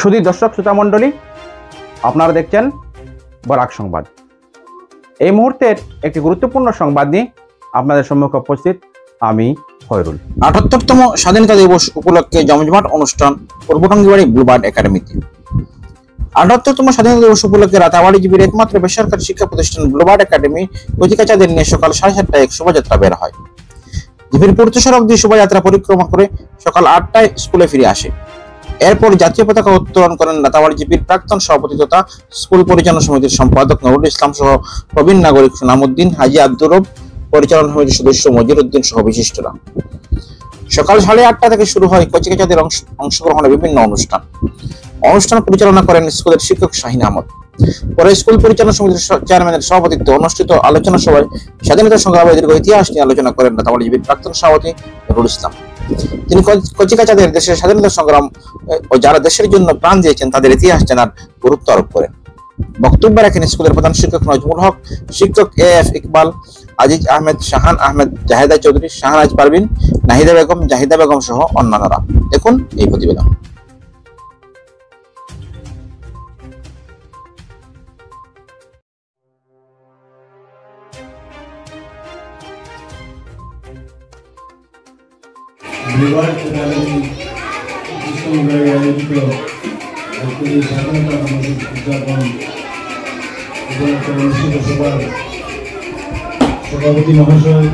সুধী দর্শক শ্রোতা মণ্ডলী, আপনারা দেখছেন বরাক সংবাদ। এই মুহূর্তের একটি গুরুত্বপূর্ণ সংবাদ নিয়ে আপনাদের সম্মুখে উপস্থিত আমি খয়রুল। ৭৮তম স্বাধীনতা দিবস উপলক্ষে জমজমাট অনুষ্ঠান পূর্বটঙ্গিবাড়ি ব্লুবার্ড একাডেমিতে। ৭৮তম স্বাধীনতা দিবস উপলক্ষে রাতাবাড়ি জীবীর একমাত্র বেসরকারি শিক্ষা প্রতিষ্ঠান ব্লুবার্ড একাডেমি কচিকাচাদের নিয়ে সকাল 7:30টায় এক শোভাযাত্রা বের হয়। জীবীর পূর্ত সড়ক দিয়ে শোভাযাত্রা পরিক্রমা করে সকাল 8টায় স্কুলে ফিরে আসে। এরপর জাতীয় পতাকা উত্তোলন করেন রাতাবাড়ি জীবীর প্রাক্তন সভাপতি তথা স্কুল পরিচালনা সমিতির সম্পাদক নুরুল ইসলাম সহ প্রবীণ নাগরিক সুনামউদ্দিন, হাজি আব্দুর রব, পরিচালনা সমিতির সদস্য মজির উদ্দিন সহ বিশিষ্টরা। সকাল 8:30 থেকে শুরু হয় কচিকাচাদের অংশগ্রহণে বিভিন্ন অনুষ্ঠান পরিচালনা করেন স্কুলের শিক্ষক শাহিন আহমদ। পরে স্কুল পরিচালনা সমিতির চেয়ারম্যানের সভাপতিত্বে অনুষ্ঠিত আলোচনা সভায় স্বাধীনতা সংগ্রামের দীর্ঘ ইতিহাস নিয়ে আলোচনা করেন রাতাবাড়ি জীবীর প্রাক্তন সভাপতি নুরুল ইসলাম। তিনি কচিকাচাদের দেশের স্বাধীনতা সংগ্রাম ও যারা দেশের জন্য প্রাণ দিয়েছেন তাদের ইতিহাস জানার গুরুত্ব আরোপ করেন। বক্তব্য রাখেন স্কুলের প্রধান শিক্ষক নজমুল হক, শিক্ষক AF ইকবাল, আজিজ আহমেদ, শাহান আহমেদ, জাহেদা চৌধুরী, শাহনাজ পারভিন, নাহিদা বেগম, জাহিদা বেগম সহ অন্যান্যরা। দেখুন এই প্রতিবেদন। ব্লুবার্ড একাডেমি কৃষ্ণনগরে আয়োজিত আজকের স্বাধীনতা দিবস উদযাপন উপলক্ষে অনুষ্ঠিত সভার সভাপতি মহাশয়,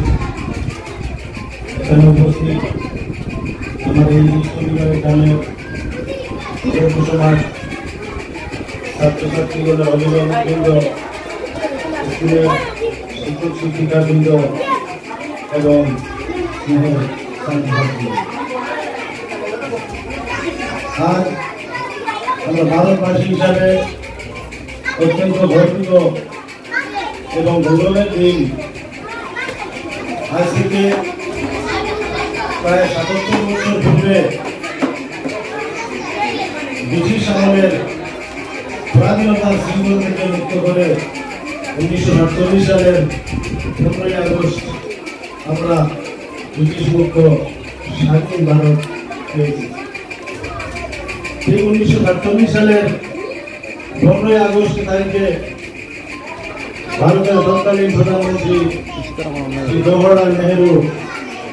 এখানে উপস্থিত আমার এই কৃষ্ণনগরের গ্রামের সমাজ, ছাত্রছাত্রীগণ, অভিভাবকবৃন্দ, স্কুলের শিক্ষক শিক্ষিকাবৃন্দ এবং আজ আমরা ভারতবাসী হিসাবে অত্যন্ত গর্বিত এবং গৌরবের দিন। আজ থেকে প্রায় ৭৭ বছর পূর্বে ব্রিটিশ আমলের স্বাধীনতার সিম্বল থেকে মুক্ত করে ১৯৪৭ সালের ১৫ই আগস্ট আমরা ব্রিটিশ মুক্ত স্বাধীন ভারত পেয়েছি। এই ১৯৪৭ সালের ১৫ই আগস্ট তারিখে ভারতের তৎকালীন প্রধানমন্ত্রী শ্রী জওহরলাল নেহেরু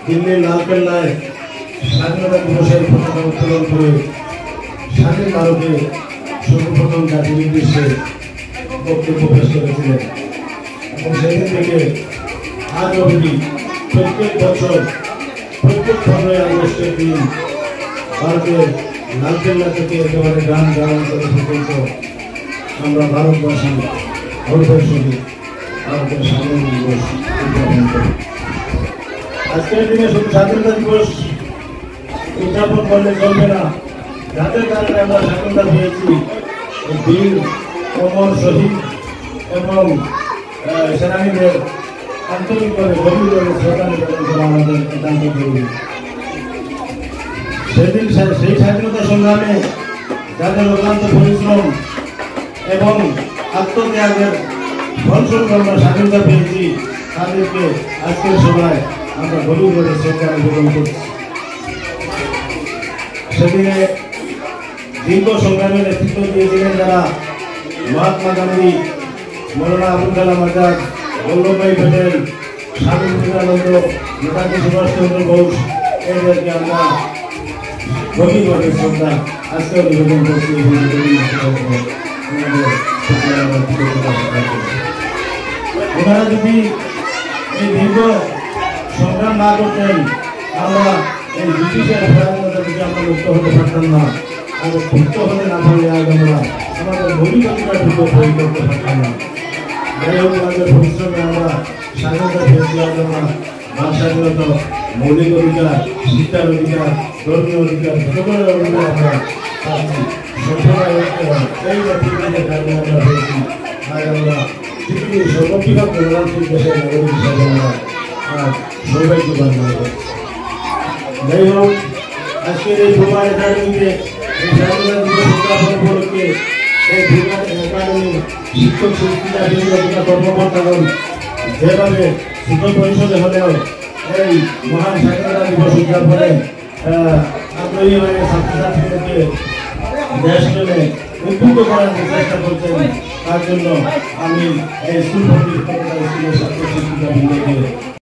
দিল্লির লালকেল্লায় স্বাধীনতা দিবসের পতাকা উত্তোলন করে স্বাধীন ভারতে সর্বপ্রথম জাতির উদ্দেশ্যে বক্তব্য পেশ করেছিলেন এবং সেদিন থেকে আজ অবধি প্রত্যেক বছর প্রত্যেক 15ই আগস্টের দিন ভারতের লালকেল্লা থেকে একেবারে গ্রাম গ্রামাঞ্চল পর্যন্ত আমরা ভারতবাসী গর্বের সঙ্গে ভারতের স্বাধীনতা দিবস উদযাপন করি। আজকের দিনে শুধু স্বাধীনতা দিবস উদযাপন করলে চলবে না, যাদের কারণে আমরা স্বাধীনতা পেয়েছি বীর অমর শহীদ এবং সেনানীদের আন্তরিকভাবে গভীরভাবে শ্রদ্ধা নিবেদন করা আমাদের একান্ত জরুরি। সেদিন সেই স্বাধীনতা সংগ্রামে যাদের অক্লান্ত পরিশ্রম এবং আত্মত্যাগের ফলস্বরূপ আমরা স্বাধীনতা পেয়েছি, তাদেরকে আজকের সভায় আমরা গভীরভাবে শ্রদ্ধা নিবেদন করছি। সেদিনে দীর্ঘ সংগ্রামের নেতৃত্ব দিয়েছিলেন যারা মহাত্মা গান্ধী, মৌলানা আবুল কালাম আজাদ, বল্লভভাই প্যাটেল, স্বামী বিবেকানন্দ, নেতাজি সুভাষচন্দ্র বোস, এদেরকে আমরা গভীরভাবে শ্রদ্ধা আজকেও নিবেদন করছি। ওনারা যদি এই দীর্ঘ সংগ্রাম না করতেন, আমরা এই ব্রিটিশের পরাধীনতা থেকে আমরা মুক্ত হতে পারতাম না। আর মুক্ত হতে না পারলে আজ আমরা আমাদের মৌলিক অধিকার থেকে প্রয়োগ করতে পারতাম না। যাই হোক, আমাদের পরিশ্রমে আমরা স্বাধীনতা পেয়েছি। আজ আমরা বাক স্বাধীনতা, মৌলিক অধিকার, শিক্ষার অধিকার, ধর্মীয় অধিকার, সকলের অধিকার আমরা পাচ্ছি। সবসময় এই নেতৃত্বের কারণে আমরা পেয়েছি। আজ আমরা পৃথিবীর সর্ববৃহৎ গণতান্ত্রিক দেশের নাগরিক হিসাবে আমরা আজ সৌভাগ্যবান হয়ে যাচ্ছি। যাই হোক, আজকের এই ব্লুবার্ড একাডেমিতে এই স্বাধীনতা দিবস উদযাপন উপলক্ষে এই ব্লুবার্ড একাডেমির শিক্ষক শিক্ষিকা বিভিন্ন কর্মকর্তাগণ যেভাবে ছোট পরিষদে হলেও এই মহান স্বাধীনতা দিবস উদযাপনে আগ্রহী হয়ে ছাত্রছাত্রীদেরকে দেশ প্রেমে উদ্বুদ্ধ করার যে চেষ্টা করছেন, তার জন্য আমি এই স্কুল কর্তৃপক্ষ স্কুলের ছাত্র শিক্ষিকা বৃন্দকে